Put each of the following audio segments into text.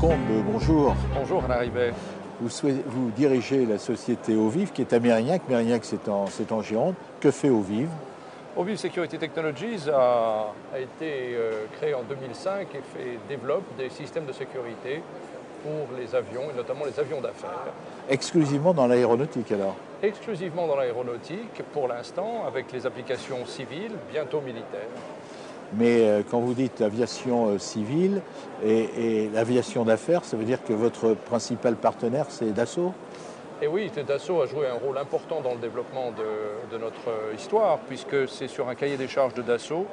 Combe, bonjour. Bonjour Alain Ribet. Vous dirigez la société Ovive qui est à Mérignac. Mérignac, c'est en Gironde. Que fait Ovive? Ovive Security Technologies a été créé en 2005 et développe des systèmes de sécurité pour les avions, et notamment les avions d'affaires. Exclusivement dans l'aéronautique alors? Exclusivement dans l'aéronautique pour l'instant, avec les applications civiles, bientôt militaires. Mais quand vous dites aviation civile et l'aviation d'affaires, ça veut dire que votre principal partenaire, c'est Dassault? Et oui, Dassault a joué un rôle important dans le développement de notre histoire, puisque c'est sur un cahier des charges de Dassault,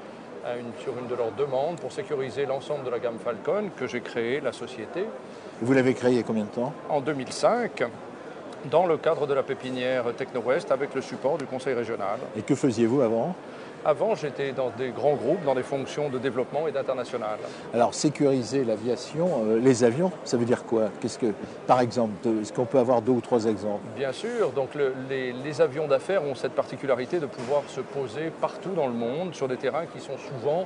sur une de leurs demandes, pour sécuriser l'ensemble de la gamme Falcon, que j'ai créé la société. Vous l'avez créée il y a combien de temps? En 2005, dans le cadre de la pépinière Techno-West, avec le support du conseil régional. Et que faisiez-vous avant? Avant, j'étais dans des grands groupes, dans des fonctions de développement et d'international. Alors, sécuriser l'aviation, les avions, ça veut dire quoi? Par exemple, est-ce qu'on peut avoir 2 ou 3 exemples? Bien sûr, donc les avions d'affaires ont cette particularité de pouvoir se poser partout dans le monde, sur des terrains qui sont souvent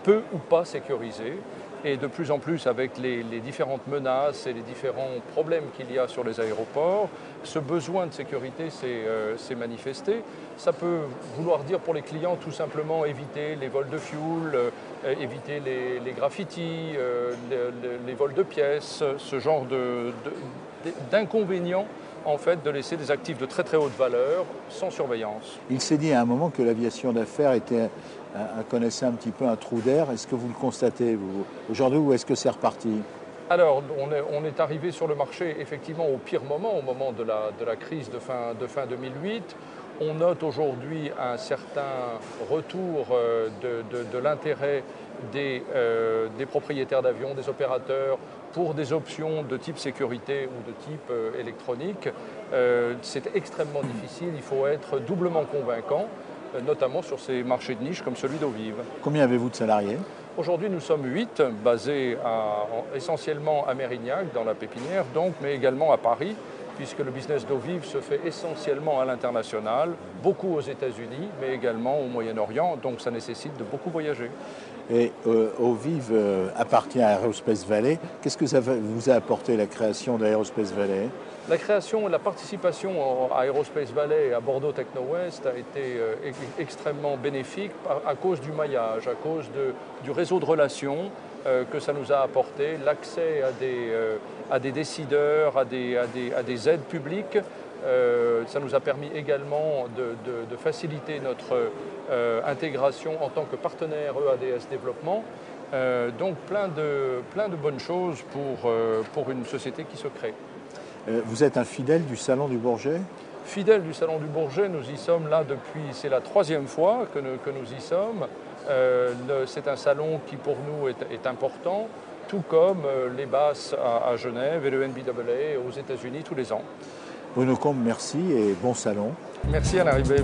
peu ou pas sécurisés. Et de plus en plus, avec les différentes menaces et les différents problèmes qu'il y a sur les aéroports, ce besoin de sécurité s'est manifesté. Ça peut vouloir dire pour les clients tout simplement éviter les vols de fuel, éviter les graffitis, les vols de pièces, ce genre d'inconvénients en fait de laisser des actifs de très très haute valeur sans surveillance. Il s'est dit à un moment que l'aviation d'affaires connaissait un petit peu un trou d'air. Est-ce que vous le constatez aujourd'hui ou est-ce que c'est reparti? Alors, on est arrivé sur le marché effectivement au pire moment, au moment de la crise de fin 2008. On note aujourd'hui un certain retour de l'intérêt des propriétaires d'avions, des opérateurs, pour des options de type sécurité ou de type électronique. C'est extrêmement difficile, il faut être doublement convaincant, notamment sur ces marchés de niche comme celui d'Ovive. Combien avez-vous de salariés? Aujourd'hui, nous sommes 8, basés essentiellement à Mérignac, dans la pépinière, mais également à Paris, puisque le business d'Ovive se fait essentiellement à l'international, beaucoup aux États-Unis, mais également au Moyen-Orient, donc ça nécessite de beaucoup voyager. Et Ovive appartient à Aerospace Valley. Qu'est-ce que ça vous a apporté la création d'Aerospace Valley? La création et la participation à Aerospace Valley et à Bordeaux Techno-West a été extrêmement bénéfique à cause du maillage, à cause du réseau de relations que ça nous a apporté, l'accès à des décideurs, à des aides publiques. Ça nous a permis également de faciliter notre intégration en tant que partenaire EADS Développement. Donc plein de bonnes choses pour une société qui se crée. Vous êtes un fidèle du Salon du Bourget? Fidèle du Salon du Bourget, nous y sommes là c'est la 3e fois que nous y sommes. C'est un salon qui pour nous est important, tout comme les BAS à Genève et le NBAA aux États-Unis tous les ans. Bruno Combe, merci et bon salon. Merci Alain Ribet.